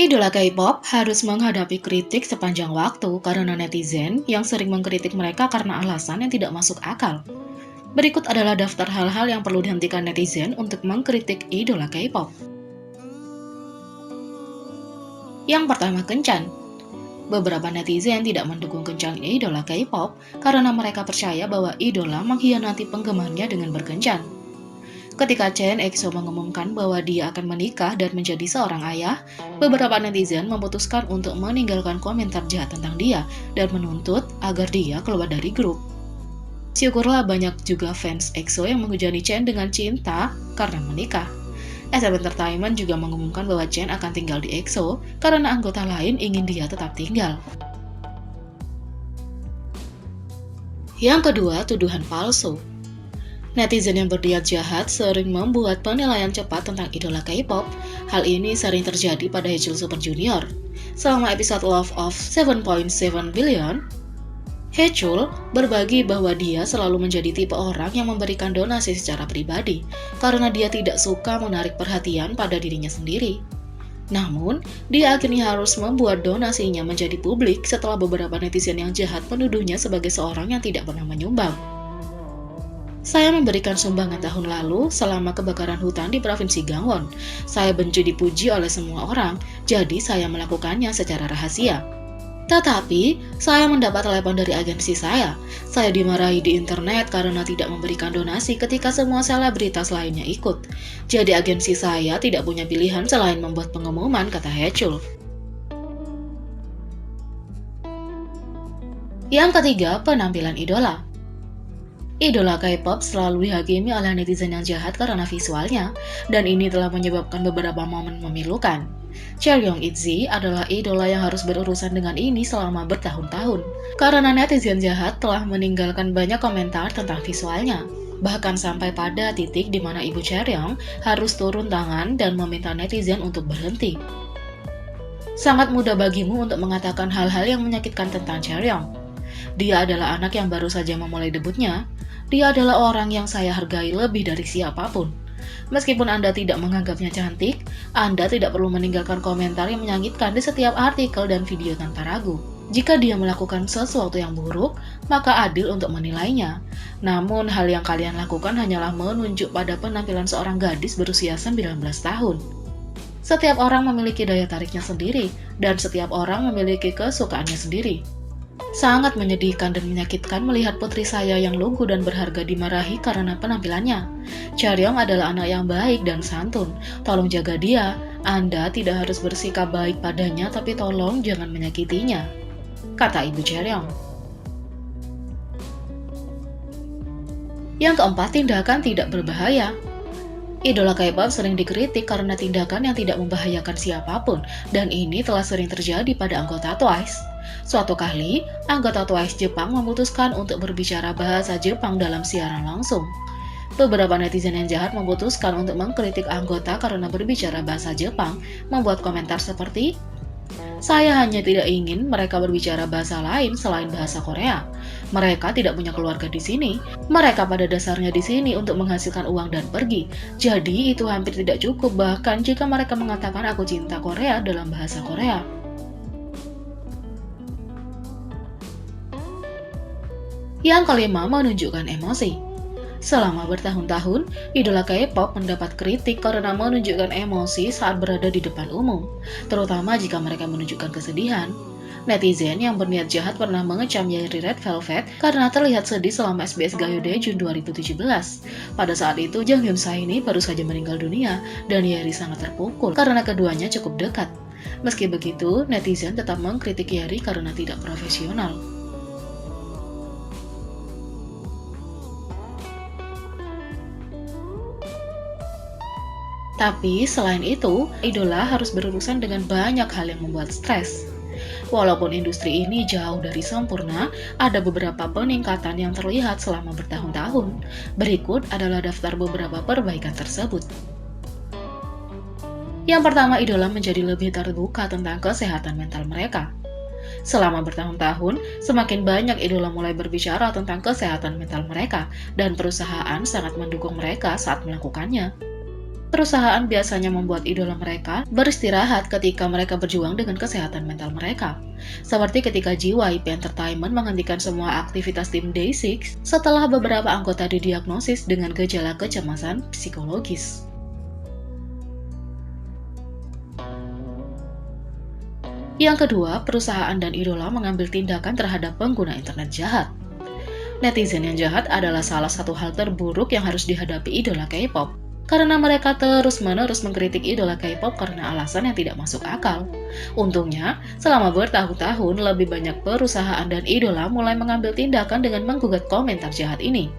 Idola K-pop harus menghadapi kritik sepanjang waktu karena netizen yang sering mengkritik mereka karena alasan yang tidak masuk akal. Berikut adalah daftar hal-hal yang perlu dihentikan netizen untuk mengkritik idola K-pop. Yang pertama, kencan. Beberapa netizen tidak mendukung kencan idola K-pop karena mereka percaya bahwa idola mengkhianati penggemarnya dengan berkencan. Ketika Chen EXO mengumumkan bahwa dia akan menikah dan menjadi seorang ayah, beberapa netizen memutuskan untuk meninggalkan komentar jahat tentang dia dan menuntut agar dia keluar dari grup. Syukurlah banyak juga fans EXO yang menghujani Chen dengan cinta karena menikah. SM Entertainment juga mengumumkan bahwa Chen akan tinggal di EXO karena anggota lain ingin dia tetap tinggal. Yang kedua, tuduhan palsu. Netizen yang berniat jahat sering membuat penilaian cepat tentang idola K-pop. Hal ini sering terjadi pada Haechan Super Junior. Selama episode Love of 7.7 Billion, Haechan berbagi bahwa dia selalu menjadi tipe orang yang memberikan donasi secara pribadi karena dia tidak suka menarik perhatian pada dirinya sendiri. Namun, dia akhirnya harus membuat donasinya menjadi publik setelah beberapa netizen yang jahat menuduhnya sebagai seorang yang tidak pernah menyumbang. Saya memberikan sumbangan tahun lalu selama kebakaran hutan di Provinsi Gangwon. Saya benci dipuji oleh semua orang, jadi saya melakukannya secara rahasia. Tetapi, saya mendapat telepon dari agensi saya. Saya dimarahi di internet karena tidak memberikan donasi ketika semua selebritas lainnya ikut. Jadi agensi saya tidak punya pilihan selain membuat pengumuman, kata Haechan. Yang ketiga, penampilan idola. Idola K-pop selalu dihakimi oleh netizen yang jahat karena visualnya, dan ini telah menyebabkan beberapa momen memilukan. Chaeryeong ITZY adalah idola yang harus berurusan dengan ini selama bertahun-tahun, karena netizen jahat telah meninggalkan banyak komentar tentang visualnya. Bahkan sampai pada titik di mana ibu Chaeryeong harus turun tangan dan meminta netizen untuk berhenti. Sangat mudah bagimu untuk mengatakan hal-hal yang menyakitkan tentang Chaeryeong. Dia adalah anak yang baru saja memulai debutnya. Dia adalah orang yang saya hargai lebih dari siapapun. Meskipun Anda tidak menganggapnya cantik, Anda tidak perlu meninggalkan komentar yang menyakitkan di setiap artikel dan video tanpa ragu. Jika dia melakukan sesuatu yang buruk, maka adil untuk menilainya. Namun, hal yang kalian lakukan hanyalah menunjuk pada penampilan seorang gadis berusia 19 tahun. Setiap orang memiliki daya tariknya sendiri, dan setiap orang memiliki kesukaannya sendiri. Sangat menyedihkan dan menyakitkan melihat putri saya yang lugu dan berharga dimarahi karena penampilannya. Chaeryeong adalah anak yang baik dan santun. Tolong jaga dia. Anda tidak harus bersikap baik padanya, tapi tolong jangan menyakitinya, kata ibu Chaeryeong. Yang keempat, tindakan tidak berbahaya. Idola K-pop sering dikritik karena tindakan yang tidak membahayakan siapapun, dan ini telah sering terjadi pada anggota Twice. Suatu kali, anggota Twice Jepang memutuskan untuk berbicara bahasa Jepang dalam siaran langsung. Beberapa netizen yang jahat memutuskan untuk mengkritik anggota karena berbicara bahasa Jepang, membuat komentar seperti, "Saya hanya tidak ingin mereka berbicara bahasa lain selain bahasa Korea. Mereka tidak punya keluarga di sini. Mereka pada dasarnya di sini untuk menghasilkan uang dan pergi. Jadi itu hampir tidak cukup bahkan jika mereka mengatakan aku cinta Korea dalam bahasa Korea." Yang kelima, menunjukkan emosi. Selama bertahun-tahun, idola K-pop mendapat kritik karena menunjukkan emosi saat berada di depan umum, terutama jika mereka menunjukkan kesedihan. Netizen yang berniat jahat pernah mengecam Yeri Red Velvet karena terlihat sedih selama SBS Gayo Daejeon 2017. Pada saat itu, Jang Hyun Saini baru saja meninggal dunia dan Yeri sangat terpukul karena keduanya cukup dekat. Meski begitu, netizen tetap mengkritik Yeri karena tidak profesional. Tapi selain itu, idola harus berurusan dengan banyak hal yang membuat stres. Walaupun industri ini jauh dari sempurna, ada beberapa peningkatan yang terlihat selama bertahun-tahun. Berikut adalah daftar beberapa perbaikan tersebut. Yang pertama, idola menjadi lebih terbuka tentang kesehatan mental mereka. Selama bertahun-tahun, semakin banyak idola mulai berbicara tentang kesehatan mental mereka, dan perusahaan sangat mendukung mereka saat melakukannya. Perusahaan biasanya membuat idola mereka beristirahat ketika mereka berjuang dengan kesehatan mental mereka. Seperti ketika JYP Entertainment menghentikan semua aktivitas tim Day6 setelah beberapa anggota didiagnosis dengan gejala kecemasan psikologis. Yang kedua, perusahaan dan idola mengambil tindakan terhadap pengguna internet jahat. Netizen yang jahat adalah salah satu hal terburuk yang harus dihadapi idola K-pop. Karena mereka terus-menerus mengkritik idola K-pop karena alasan yang tidak masuk akal. Untungnya, selama bertahun-tahun lebih banyak perusahaan dan idola mulai mengambil tindakan dengan menggugat komentar jahat ini.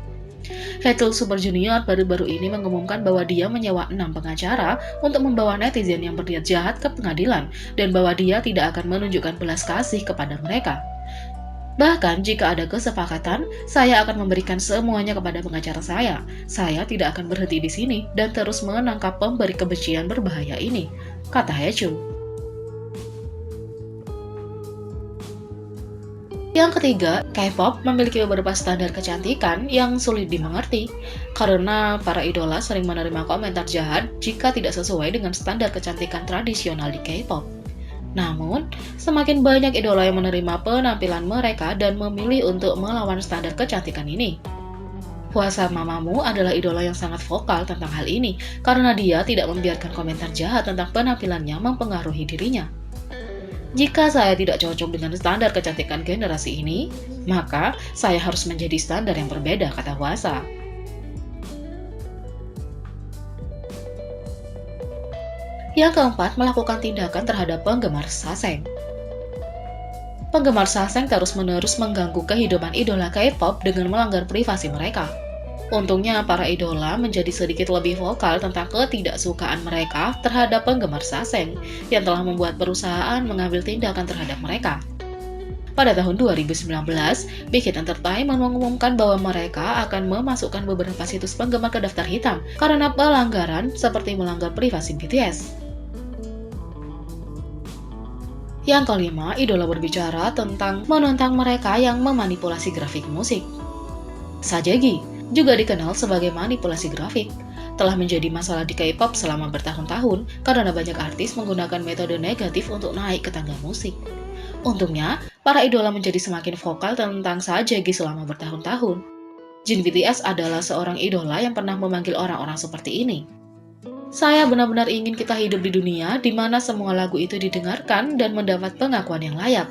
Haeckel Super Junior baru-baru ini mengumumkan bahwa dia menyewa 6 pengacara untuk membawa netizen yang berniat jahat ke pengadilan dan bahwa dia tidak akan menunjukkan belas kasih kepada mereka. Bahkan jika ada kesepakatan, saya akan memberikan semuanya kepada pengacara saya. Saya tidak akan berhenti di sini dan terus menangkap pemberi kebencian berbahaya ini, kata Haeckel. Yang ketiga, K-pop memiliki beberapa standar kecantikan yang sulit dimengerti, karena para idola sering menerima komentar jahat jika tidak sesuai dengan standar kecantikan tradisional di K-pop. Namun, semakin banyak idola yang menerima penampilan mereka dan memilih untuk melawan standar kecantikan ini. Hwasa Mamamoo adalah idola yang sangat vokal tentang hal ini karena dia tidak membiarkan komentar jahat tentang penampilannya mempengaruhi dirinya. Jika saya tidak cocok dengan standar kecantikan generasi ini, maka saya harus menjadi standar yang berbeda, kata Hwasa. Yang keempat, melakukan tindakan terhadap penggemar Saseng. Penggemar Saseng terus-menerus mengganggu kehidupan idola K-pop dengan melanggar privasi mereka. Untungnya, para idola menjadi sedikit lebih vokal tentang ketidaksukaan mereka terhadap penggemar Saseng yang telah membuat perusahaan mengambil tindakan terhadap mereka. Pada tahun 2019, Big Hit Entertainment mengumumkan bahwa mereka akan memasukkan beberapa situs penggemar ke daftar hitam karena pelanggaran seperti melanggar privasi BTS. Yang kelima, idola berbicara tentang menentang mereka yang memanipulasi grafik musik. Sajegi, juga dikenal sebagai manipulasi grafik, telah menjadi masalah di K-pop selama bertahun-tahun karena banyak artis menggunakan metode negatif untuk naik ke tangga musik. Untungnya, para idola menjadi semakin vokal tentang Sajegi selama bertahun-tahun. Jin BTS adalah seorang idola yang pernah memanggil orang-orang seperti ini. Saya benar-benar ingin kita hidup di dunia di mana semua lagu itu didengarkan dan mendapat pengakuan yang layak.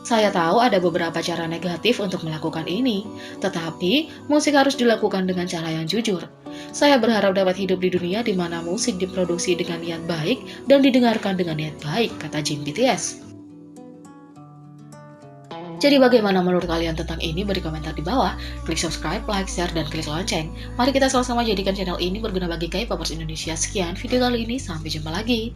Saya tahu ada beberapa cara negatif untuk melakukan ini, tetapi musik harus dilakukan dengan cara yang jujur. Saya berharap dapat hidup di dunia di mana musik diproduksi dengan niat baik dan didengarkan dengan niat baik, kata Jin BTS. Jadi bagaimana menurut kalian tentang ini? Beri komentar di bawah, klik subscribe, like, share, dan klik lonceng. Mari kita sama-sama jadikan channel ini berguna bagi K-popers Indonesia. Sekian video kali ini, sampai jumpa lagi.